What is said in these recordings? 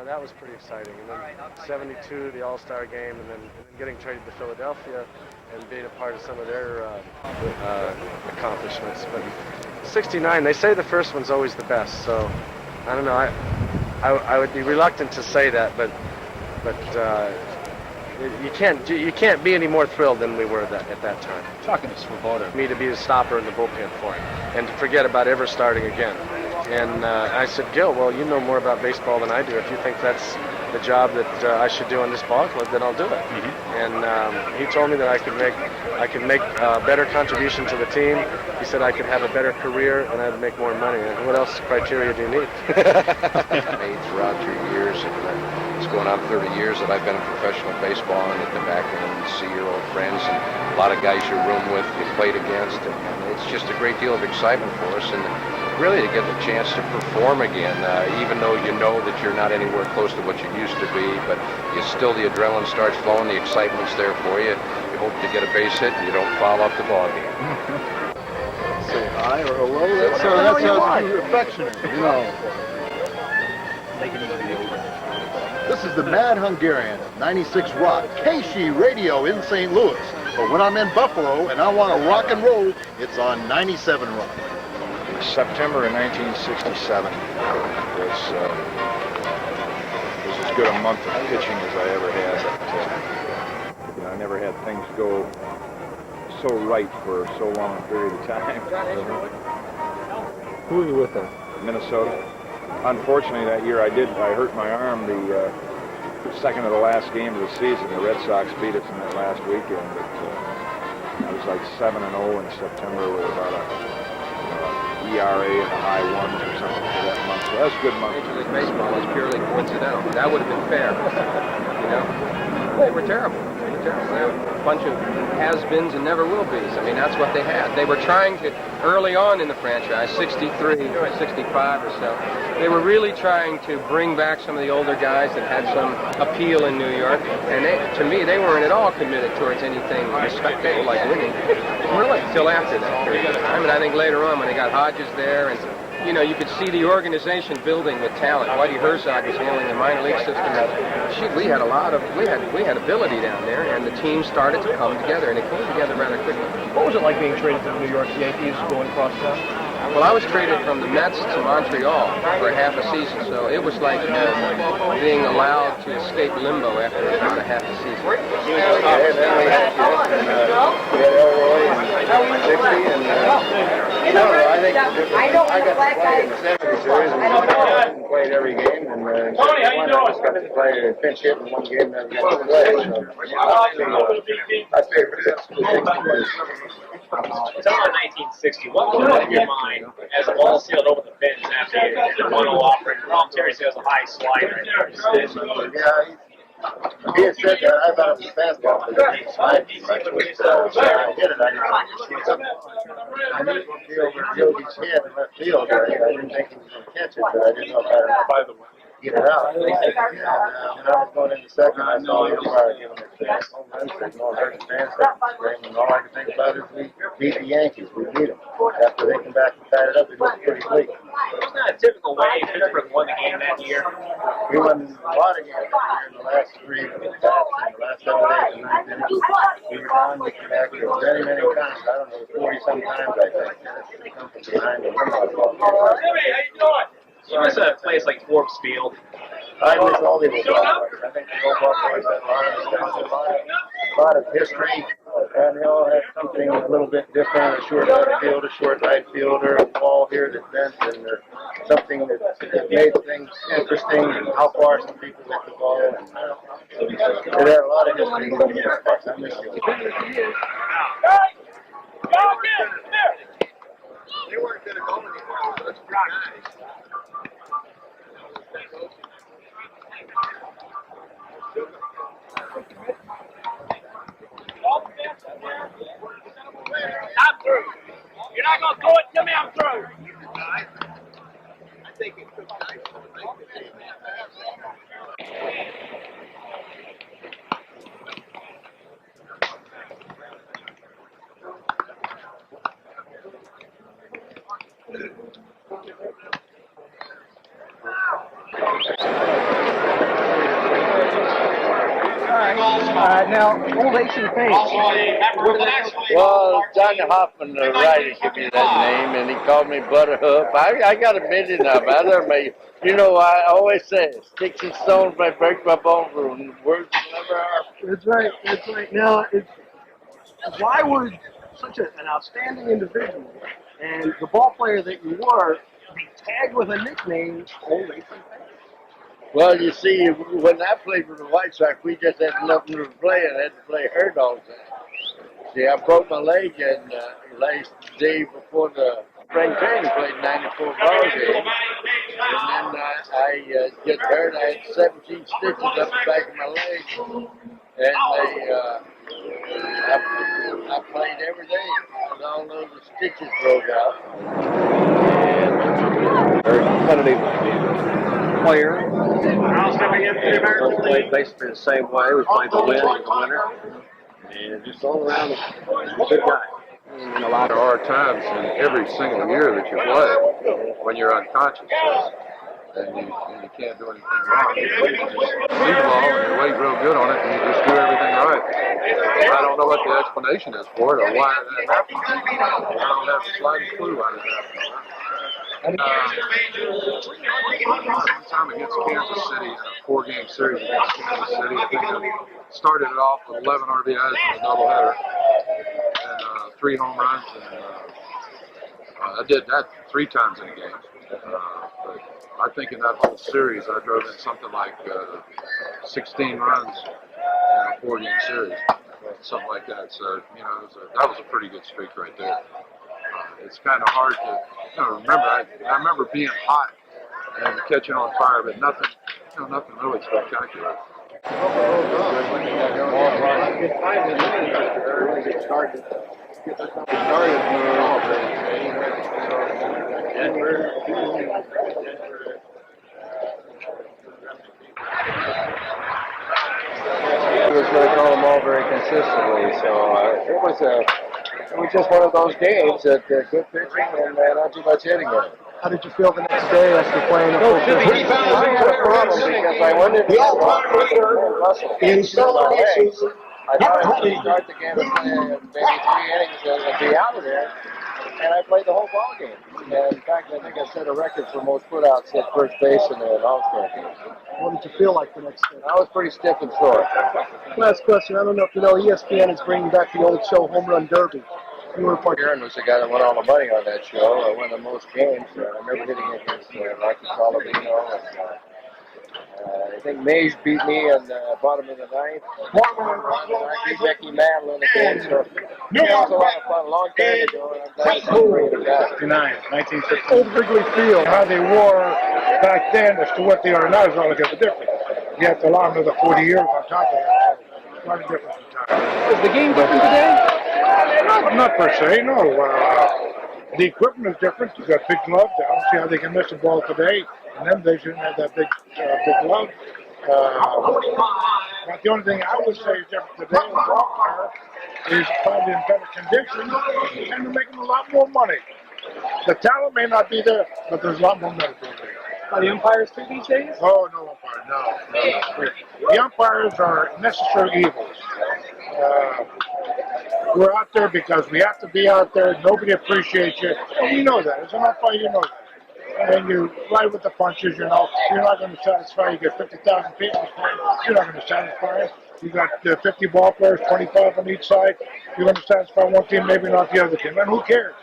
that was pretty exciting. And then '72, the All-Star game, and then getting traded to Philadelphia and being a part of some of their accomplishments. But '69, they say the first one's always the best. So I don't know. I would be reluctant to say that, but you can't be any more thrilled than we were at that time. Talking to Swoboda. Me to be a stopper in the bullpen for him and to forget about ever starting again. And I said, Gil, well, you know more about baseball than I do. If you think that's the job that I should do on this ball club, then I'll do it. And he told me that I could make a better contribution to the team. He said I could have a better career and I'd make more money. And what else criteria do you need? Made throughout your years, and it's going on 30 years that I've been in professional baseball, and you come back and see your old friends and a lot of guys you room with, you played against, and it's just a great deal of excitement for us. And really to get the chance to perform again, even though you know that you're not anywhere close to what you used to be, but the adrenaline starts flowing, the excitement's there for you. You hope to get a base hit and you don't foul up the ball game. Say hi or hello, that's too affectionate, you know. This is the Mad Hungarian, 96 Rock, KC Radio in St. Louis. But when I'm in Buffalo and I want to rock and roll, it's on 97 Rock. September of 1967 was as good a month of pitching as I ever had. I never had things go so right for so long a period of time. Who were you with then? Minnesota. Unfortunately, that year I hurt my arm the second to the last game of the season. The Red Sox beat us in that last weekend. But I was like 7-0 in September with about a ERA in the high ones or something for that month. So that's a good month. Major League Baseball is purely coincidental. That would have been fair. They were terrible. They were terrible. They were a bunch of has-beens and never will be's. I mean, that's what they had. They were trying to, early on in the franchise, 63, 65 or so, they were really trying to bring back some of the older guys that had some appeal in New York. And to me, they weren't at all committed towards anything respectable like winning. Really, till after that period of time. And I think later on when they got Hodges there, and you could see the organization building with talent. Whitey Herzog was handling the minor league system. Shoot, we had ability down there, and the team started to come together, and it came together rather quickly. What was it like being traded to the New York Yankees going across town? Well, I was traded from the Mets to Montreal for half a season, so it was like being allowed to escape limbo after about a half a season. I got to play in the 70 series and played every game. And Tony, how you doing? I just got to play a pinch hit in one game and then got to play. I played for this. It's on 1960. What was in your mind as the ball sailed over the fence after the 1-0 offering? Terry says a high slider. Yeah, he had said that. I thought it was fastball, but it didn't slide too much. I hit it. I knew it would be over Yogi's head in left field. I didn't think he was going to catch it, but I didn't know if I would get it out. And when I was going into second, I saw the umpire giving it the home run signal, heard the fans screaming, and all I could think about is we beat the Yankees. We beat them. After they come back and tied it up, it looked pretty bleak. It's not a typical way Pittsburgh won the game that year. We won a lot of games in the last 3 in the last 7 days and 9 innings. We were down, we came back many, many times. I don't know, 40-some times, I think. We come from behind and win the ball. Jimmy, how you doing? You miss a place like Forbes Field. I miss all the old ballparks. I think the old ballparks have a lot of history, and they all have something a little bit different. A short left field, a short right fielder, a wall here that bent, and something that made things interesting, and how far some people hit the ball. And, it had a lot of history in the ballparks. I miss you. They weren't going to go anymore. Let's nice. I'm through. You're not going to throw it to me, I'm through. I think it took nice. Wow. Now, old Ace and Paint. Well, Johnny Hoffman, the writer, gave me that name, and he called me Butterhoof. I got a million of them. I don't make, you know, I always say, sticks and stones may break my bones, but words never are. That's right. That's right. Now, why would such an outstanding individual and the ball player that you were be tagged with a nickname, old Ace and Paint? Well, you see, when I played for the White Sox, we just had nothing to play, and I had to play hurt all the time. See, I broke my leg and last day before the spring training, played 94 ball games, and then I get hurt. I had 17 stitches up the back of my leg, and I played every day, and all those stitches broke out. And very competitive player. We played basically the same way. We played the win and the winner. And just all around a good guy. There are times in every single year that you play when you're unconscious. And you can't do anything wrong. You just see the ball and you wait real good on it and you just do everything right. I don't know what the explanation is for it or why that happens. I don't have the slightest clue why that happens. One time against Kansas City, a 4-game series against Kansas City, I think I started it off with 11 RBIs in a doubleheader and 3 home runs. And I did that 3 times in a game. But I think in that whole series, I drove in something like 16 runs in a 4-game series, something like that. So, you know, that was a pretty good streak right there. It's kind of hard to remember. I remember being hot and catching on fire, but nothing really spectacular. He was going to call them all very consistently, so it was just one of those games that good pitching and not too much hitting in it. How did you feel the next day after playing the first game? I had a problem because I went into the muscle in my legs. I thought I could start the game and play maybe 3 innings and be out of there. And I played the whole ball game. And in fact, I think I set a record for most putouts at first base in an All-Star game. What did you feel like the next day? I was pretty stiff and sore. Last question. I don't know if you know, ESPN is bringing back the old show, Home Run Derby. You were part Aaron was the guy that won all the money on that show. I won the most games. I remember hitting against Rocky Saladino. And I think Mays beat me in the bottom of the 9th. I beat Becky Mantle in the game. So it was a lot of fun. A long time ago. And I'm glad to bring it back. 1960. Old Wrigley Field. How they were back then as to what they are now is altogether different. You have to allow another 40 years on top of that. So, a lot of difference in time. Is the game different today? Not per se, no. The equipment is different. You got big gloves. I don't see how they can miss the ball today. And then they shouldn't have that big glove. But the only thing I would say is different today in ball is probably in better condition and they're making a lot more money. The talent may not be there, but there's a lot more money there. Are the umpires too these days? Oh, no umpire, no. The umpires are necessary evils. We're out there because we have to be out there. Nobody appreciates you. And you know that. As an umpire, you know that. And you ride with the punches, you know. You're not going to satisfy. You get 50,000 people playing. You're not going to satisfy them. You got 50 ball players, 25 on each side. You're going to satisfy one team, maybe not the other team. And who cares?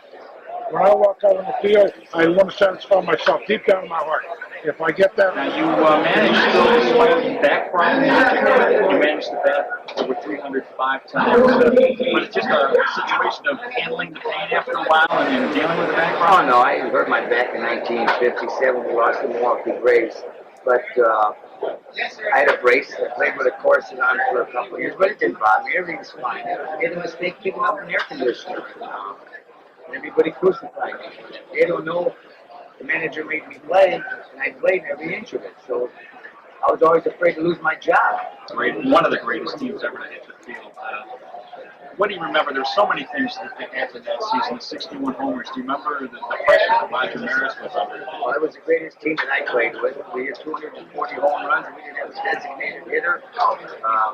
When I walk out on the field, I want to satisfy myself deep down in my heart. If I get that. Now you managed to, despite the back problem, you managed to bat over 305 times. But it's just a situation of handling the pain after a while and dealing with the back problem. Oh no, I hurt my back in 1957. We lost the Milwaukee Braves. But I had a brace. I played with a corset on for a couple of years, but it didn't bother me. Everything's fine. I made a mistake picking up an air conditioner. Everybody crucified me. They don't know. The manager made me play, and I played every inch of it. So I was always afraid to lose my job. One of the greatest teams ever to hit the field. what do you remember? There's so many things that happened that season. The 61 homers. Do you remember the pressure that Roger Maris was under? Well, it was the greatest team that I played with. We had 240 home runs, and we didn't have a designated hitter.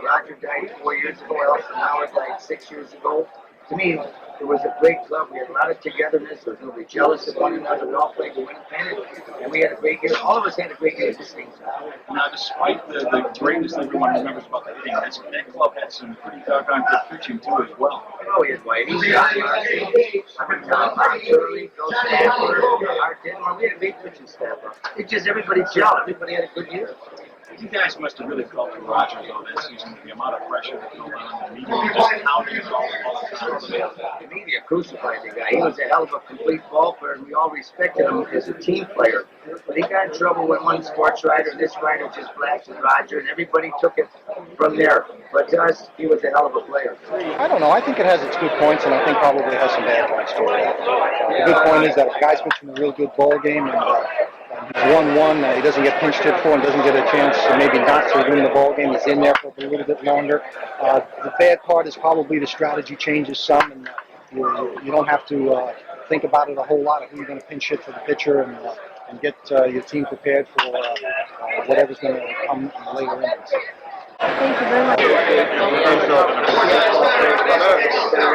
Roger died 4 years ago. Elson Howard died 6 years ago. To me, it was a great club. We had a lot of togetherness. There was nobody jealous of one another. We all played to win a pennant, and we had a great year. All of us had a great year this season. Now, despite the greatness everyone remembers about the team, that club had some pretty doggone good pitching too as well. Oh, he had Whitey, John Marcy, Shirley, Bill Stafford, Art Denver. We had a great pitching staff. It's just everybody gelled. Everybody had a good year. You guys must have really felt for Roger though that season with the amount of pressure that built on the media, just pounding it all the time. The media crucified the guy. He was a hell of a complete ball player, and we all respected him as a team player. But he got in trouble when one sports writer, this writer just blasted Roger, and everybody took it from there. But to us, he was a hell of a player. I don't know. I think it has its good points, and I think probably has some bad points too. The good point is that the guy's pitching a real good ball game, and he's 1-1. He doesn't get pinched hit for and doesn't get a chance maybe not to win the ball game. He's in there for a little bit longer. The bad part is probably the strategy changes some, and you don't have to think about it a whole lot of who you're going to pinch hit for the pitcher and get your team prepared for whatever's going to come in the later innings. Thank you very much.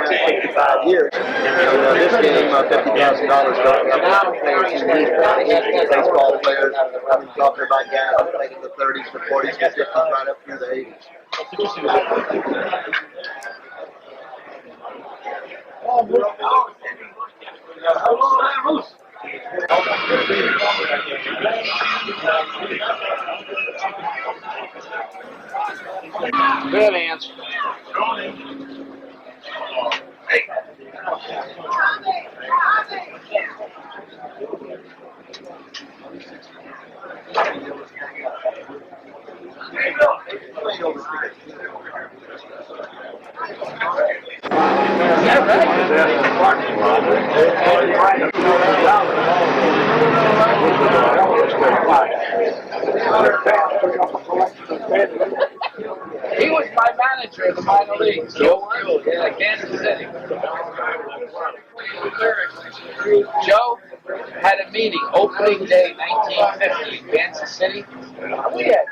65 years. This game, $50,000 going up. Baseball players, I'm talking about guys who played in the 30s, the 40s, the 50s, right up through the 80s. Good answer. Hey. He was my manager in the minor leagues. Joe, Kansas City. Joe had a meeting opening day 1950 in Kansas City. We had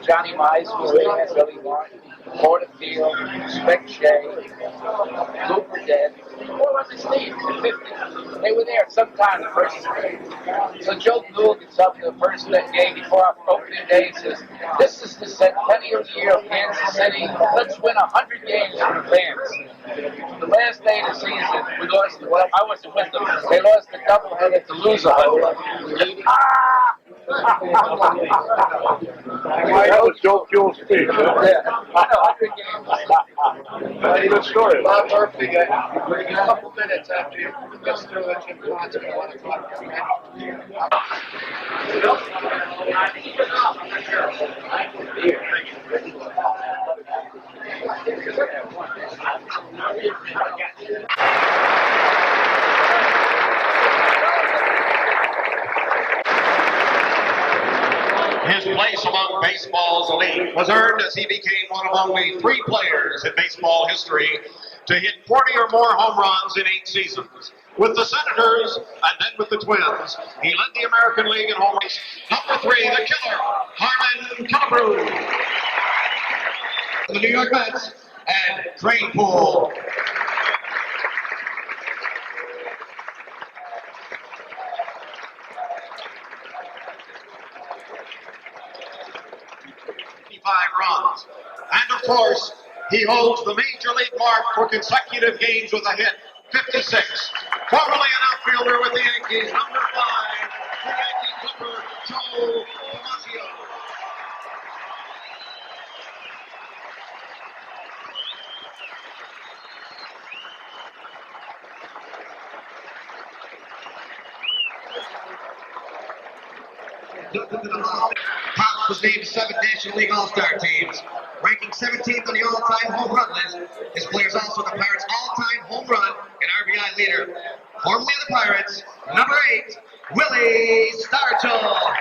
Johnny Mize was there, Billy Martin, Porterfield, Spec Shea, Lou Dead, all on this team in 50. They were there sometime the first day. So Joe Newell gets up to the first game before our opening day and says, "This is the centennial year of Kansas City. Let's win 100 games for the fans." The last day of the season, we lost. Well, I wasn't with them. They lost the doubleheader to loser. That was Joe Fuel's speech. Yeah, I know, 100 games. Very good story. Bob Murphy, a couple minutes after you get through the Jim Johnson, I want to talk to you. His place among baseball's elite was earned as he became one of only 3 players in baseball history to hit 40 or more home runs in 8 seasons. With the Senators and then with the Twins, he led the American League in home runs. Number 3, the killer, Harmon Killebrew. The New York Mets and Drain Pool. Runs. And of course, he holds the major league mark for consecutive games with a hit, 56. Formerly an outfielder with the Yankees, number 5, the Yankee Clipper, Joe Damasio. Potts was named 7 National League All-Star teams, ranking 17th on the all-time home run list. His player is also the Pirates' all-time home run and RBI leader. Formerly of the Pirates, number 8, Willie Stargell.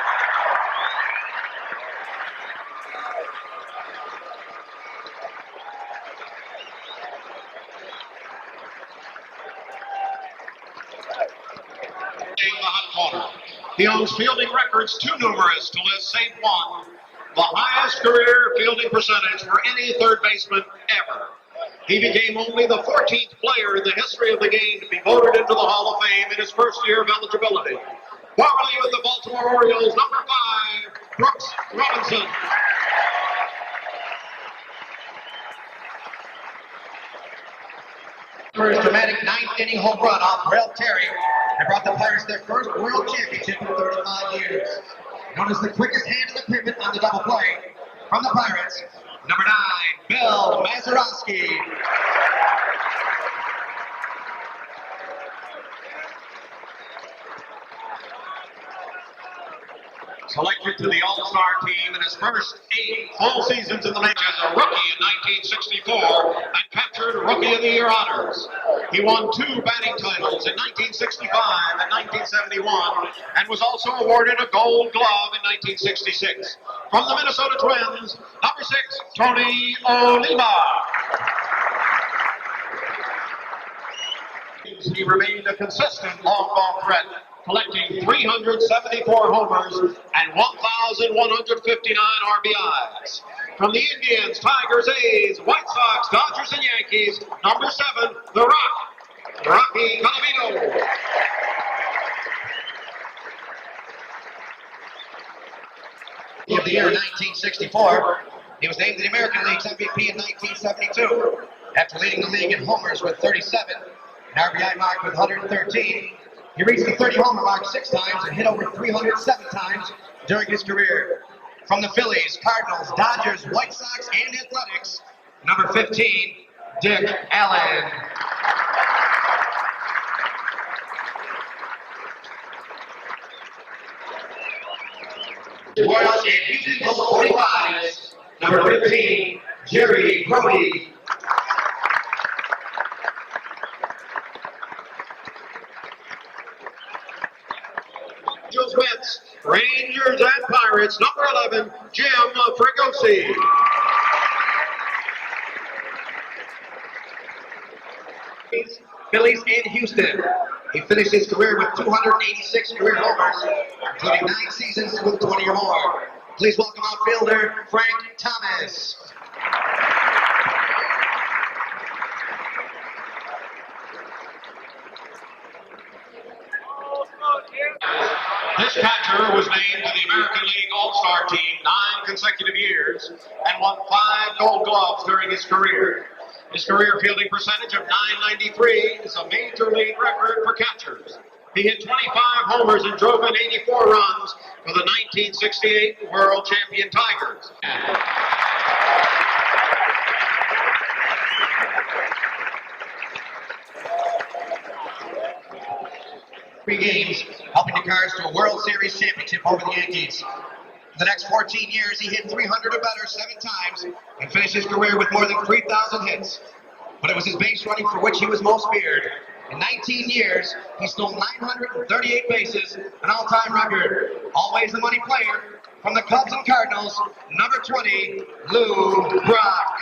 Angels' fielding records too numerous to list save one, the highest career fielding percentage for any third baseman ever. He became only the 14th player in the history of the game to be voted into the Hall of Fame in his first year of eligibility. Formerly with the Baltimore Orioles, number 5, Brooks Robinson. For his dramatic ninth-inning home run off Ralph Terry and brought the Pirates their first World Championship in 35 years. Known as the quickest hand in the pivot on the double play. From the Pirates, number 9, Bill Mazeroski. Selected to the All-Star team in his first 8 full seasons in the majors as a rookie in 1964 and captured Rookie of the Year honors. He won 2 batting titles in 1965 and 1971 and was also awarded a Gold Glove in 1966. From the Minnesota Twins, number 6, Tony Oliva. He remained a consistent long ball threat, collecting 374 homers and 1,159 RBIs. From the Indians, Tigers, A's, White Sox, Dodgers, and Yankees, number 7, The Rock, Rocky Colavito. Of the year 1964, he was named the American League's MVP in 1972. After leading the league in homers with 37, an RBI mark with 113, he reached the 30 homer mark 6 times and hit over 307 times during his career. From the Phillies, Cardinals, Dodgers, White Sox, and Athletics, number 15, Dick Allen. Royals and Houston 45s, number 15, Jerry Brody. Angels, Mets, Rangers, and Pirates, number 11, Jim Fregosi. Phillies and Houston. He finished his career with 286 career homers, including 9 seasons with 20 or more. Please welcome outfielder Frank Thomas. This catcher was named to the American League All-Star team 9 consecutive years and won 5 Gold Gloves during his career. His career fielding percentage of .993 is a major league record for catchers. He hit 25 homers and drove in 84 runs for the 1968 World Champion Tigers. 3 games, helping the Cards to a World Series championship over the Yankees. In the next 14 years, he hit 300 or better 7 times and finished his career with more than 3,000 hits. But it was his base running for which he was most feared. In 19 years, he stole 938 bases, an all-time record. Always a money player. From the Cubs and Cardinals, number 20, Lou Brock.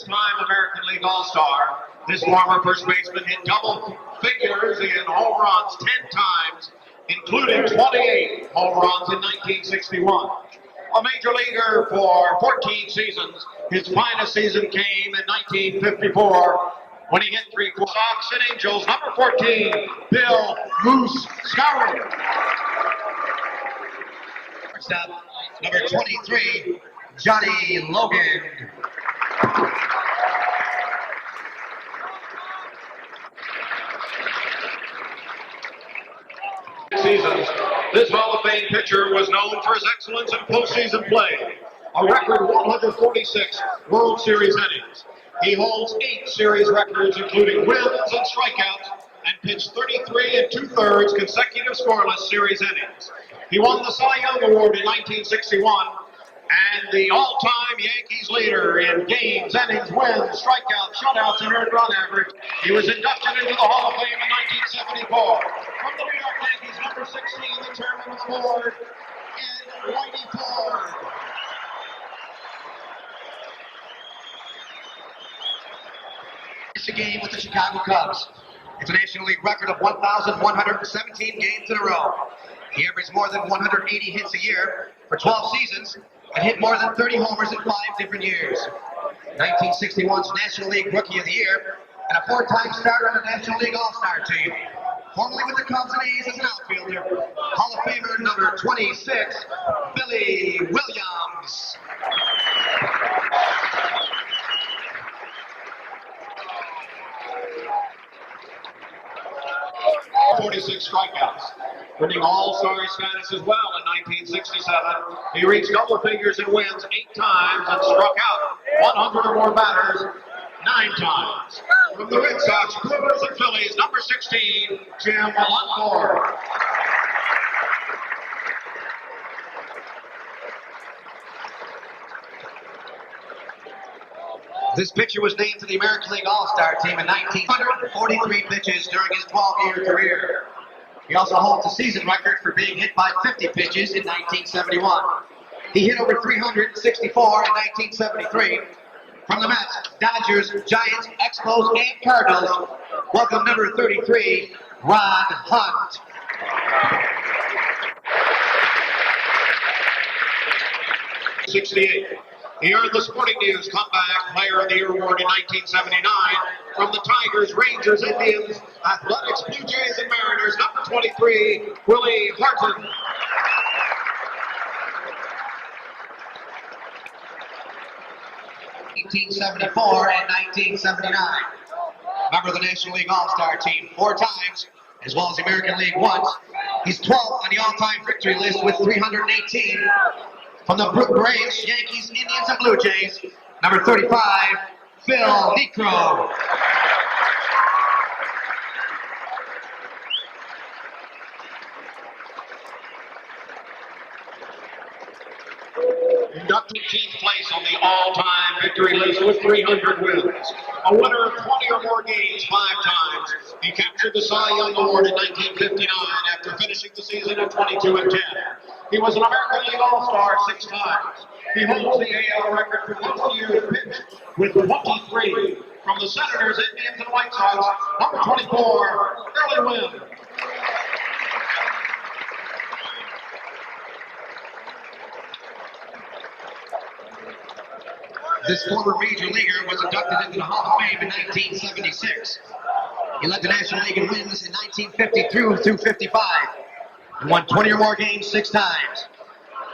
Time American League All-Star, this former first baseman hit double figures in home runs 10 times, including 28 home runs in 1961. A major leaguer for 14 seasons, his finest season came in 1954 when he hit 3 Sox and Angels, number 14, Bill Moose Skowron. Stop, number 23, Johnny Logan. Seasons, this Hall of Fame pitcher was known for his excellence in postseason play. A record 146 World Series innings. He holds 8 series records, including wins and strikeouts, and pitched 33 2/3 consecutive scoreless series innings. He won the Cy Young Award in 1961 and the all-time Yankees leader in games, innings, wins, strikeouts, shutouts, and earned run average. He was inducted into the Hall of Fame in 1974. From the New York Yankees, number 16, the chairman of the board, Ed Whitey Ford. A game with the Chicago Cubs. It's a National League record of 1,117 games in a row. He averaged more than 180 hits a year for 12 seasons and hit more than 30 homers in 5 different years. 1961's National League Rookie of the Year and a 4-time starter on the National League All-Star team. Formerly with the Cubs and A's as an outfielder, Hall of Famer number 26, Billy Williams. 46 strikeouts. Winning All-Star status as well in 1967. He reached double figures in wins 8 times and struck out 100 or more batters 9 times. From the Red Sox, Brewers, and Phillies, number 16, Jim Lonmore. This pitcher was named to the American League All-Star team in 1943 pitches during his 12-year career. He also holds a season record for being hit by 50 pitches in 1971. He hit over 364 in 1973. From the Mets, Dodgers, Giants, Expos, and Cardinals, welcome number 33, Ron Hunt. '68. He earned the Sporting News Comeback Player of the Year award in 1979 from the Tigers, Rangers, Indians, Athletics, Blue Jays, and Mariners, number 23, Willie Harton. '74 and 1979. Member of the National League All-Star team 4 times, as well as the American League once. He's 12th on the all-time victory list with 318. From the Braves, Yankees, Indians, and Blue Jays, number 35, Phil Necro. Inducted 10th place on the all-time victory list with 300 wins. A winner of 20 or more games 5 times. He captured the Cy Young Award in 1959 after finishing the season at 22 and 10. He was an American League All-Star 6 times. He holds the AL record for most years pitched with 23. From the Senators, Indians, and White Sox, number 24, Early Wynn. This former major leaguer was inducted into the Hall of Fame in 1976. He led the National League in wins in 1950 through 55. He won 20 or more games 6 times.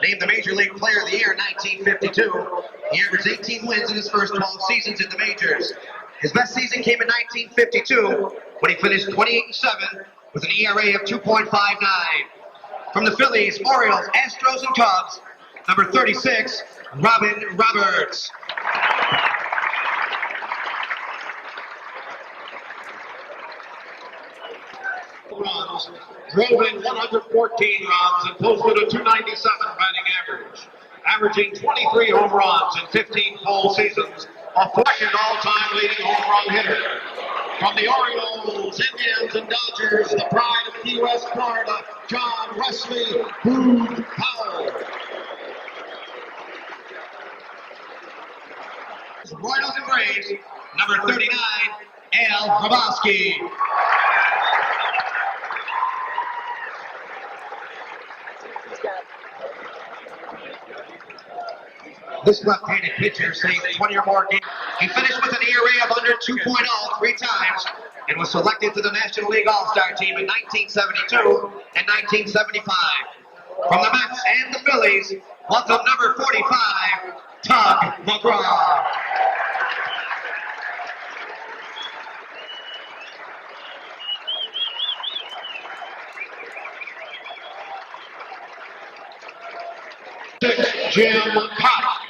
Named the Major League Player of the Year in 1952, he averaged 18 wins in his first 12 seasons in the majors. His best season came in 1952 when he finished 28-7 with an ERA of 2.59. From the Phillies, Orioles, Astros, and Cubs, number 36, Robin Roberts. Runs, drove in 114 runs, and posted a 297 batting average, averaging 23 home runs in 15 full seasons, a second all-time leading home run hitter. From the Orioles, Indians, and Dodgers, the pride of Key West, Florida, John Wesley Booth Powell. Royals and Braves, number 39, Al Hrabowski. This left-handed pitcher saved 20 or more games. He finished with an ERA of under 2.0 3 times and was selected to the National League All-Star team in 1972 and 1975. From the Mets and the Phillies, welcome number 45, Tug McGraw. Jim Cott.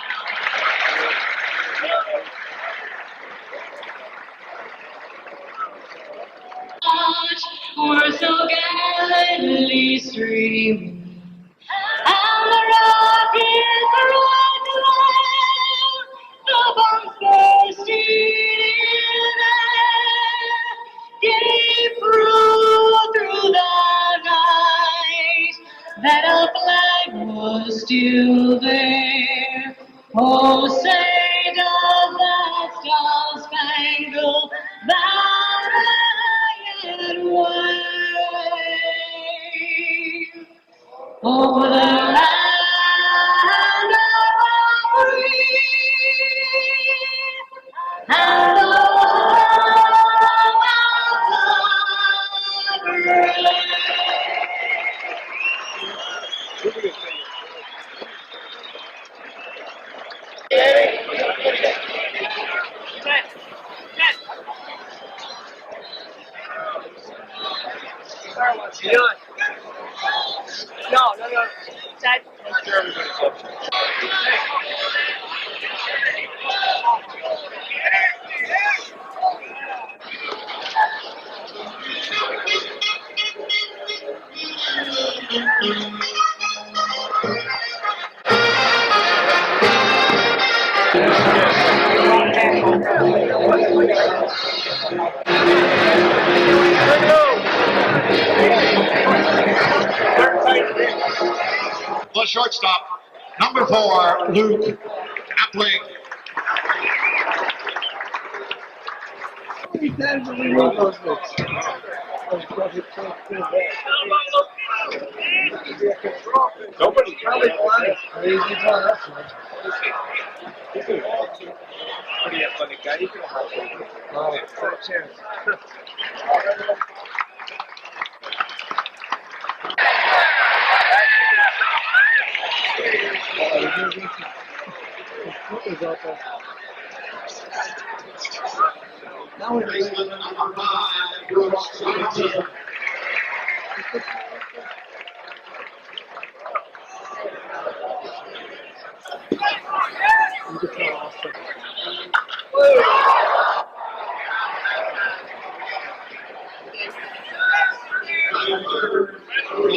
We're so gallantly streaming, and the rockets are rising high, the bombs bursting in air, gave through the night, that our flag was still there. Oh, say does that star-spangled over the land of free and the You know, no. Dad. I'm sure everybody's up. The shortstop, number 4, Luke Appling. Nobody probably wanted. Pretty funny guy. You can have a chance. Baseman number 5, Brooks Johnson.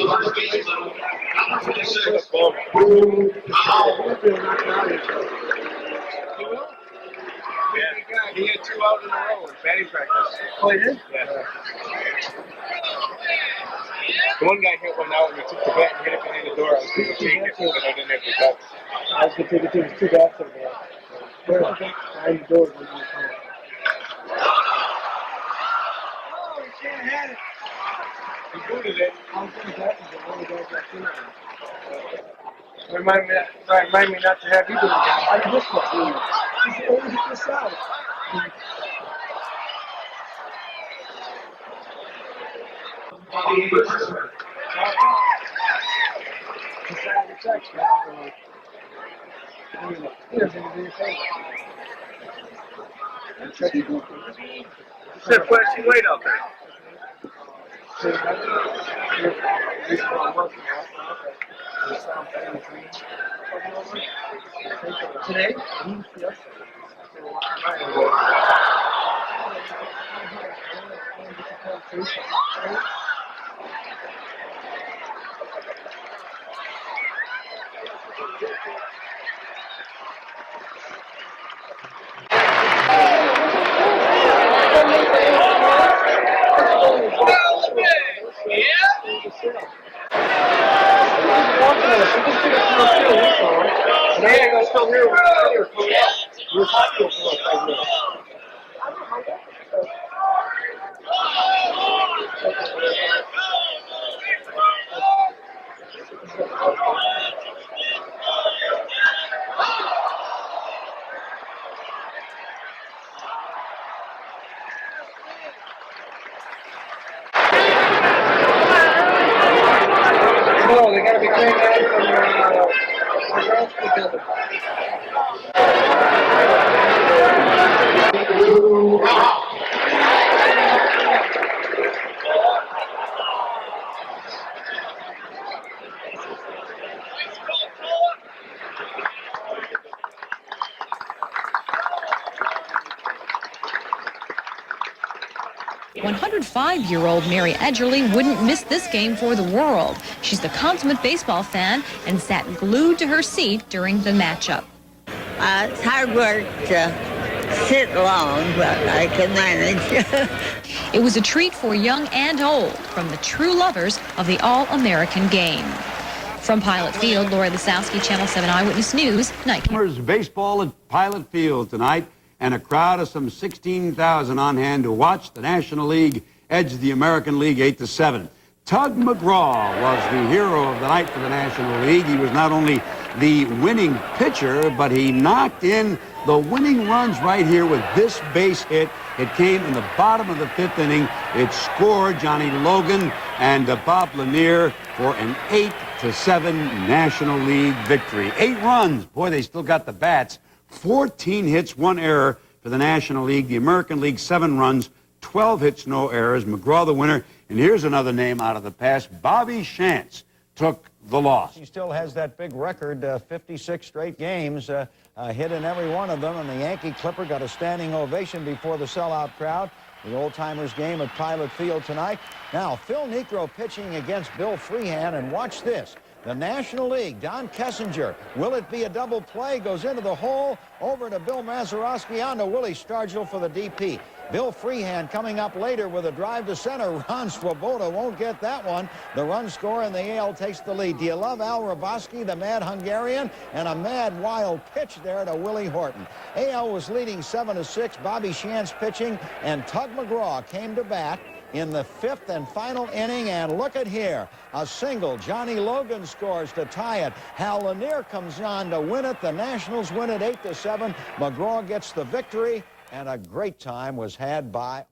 First baseman, number 26, Boone Powell. Yeah, he had 2 out in a row in batting practice. Oh, he did? Yeah. The one guy hit one out and he took the bat and hit it behind the door. I was going to take it, but I didn't have the bat. I was going to take it to his 2 bats over there. Behind the door when you come. Oh, he should have had it. He booted it. I was going to bat and the only guy got 2 of them. Remind me not to have you do it again. I did this one. He's always at this side. Decided to text me after he doesn't even do anything. It's a flashy light out there. Today? No, they gotta be cleaned out from the grass together. 105-year-old Mary Edgerly wouldn't miss this game for the world. She's the consummate baseball fan and sat glued to her seat during the matchup. It's hard work to sit long, but I can manage. It was a treat for young and old from the true lovers of the All-American game. From Pilot Field, Laura Lisowski, Channel 7 Eyewitness News, night. Baseball at Pilot Field tonight, and a crowd of some 16,000 on hand to watch the National League edge the American League 8-7. Tug McGraw was the hero of the night for the National League. He was not only the winning pitcher, but he knocked in the winning runs right here with this base hit. It came in the bottom of the 5th inning. It scored Johnny Logan and Bob Lanier for an 8-7 National League victory. 8 runs. Boy, they still got the bats. 14 hits, 1 error for the National League. The American League, 7 runs, 12 hits, no errors. McGraw the winner. And here's another name out of the past. Bobby Shantz took the loss. He still has that big record, 56 straight games, hit in every one of them, and the Yankee Clipper got a standing ovation before the sellout crowd. The old-timers game at Pilot Field tonight. Now, Phil Niekro pitching against Bill Freehan, and watch this. The National League, Don Kessinger. Will it be a double play? Goes into the hole, over to Bill Mazeroski, on to Willie Stargell for the DP. Bill Freehan coming up later with a drive to center. Ron Swoboda won't get that one. The run scorer, and the AL takes the lead. Do you love Al Ravatsky, the mad Hungarian? And a mad, wild pitch there to Willie Horton. AL was leading 7-6. Bobby Shantz pitching, and Tug McGraw came to bat in the 5th and final inning, and look at here. A single. Johnny Logan scores to tie it. Hal Lanier comes on to win it. The Nationals win it 8-7. McGraw gets the victory, and a great time was had by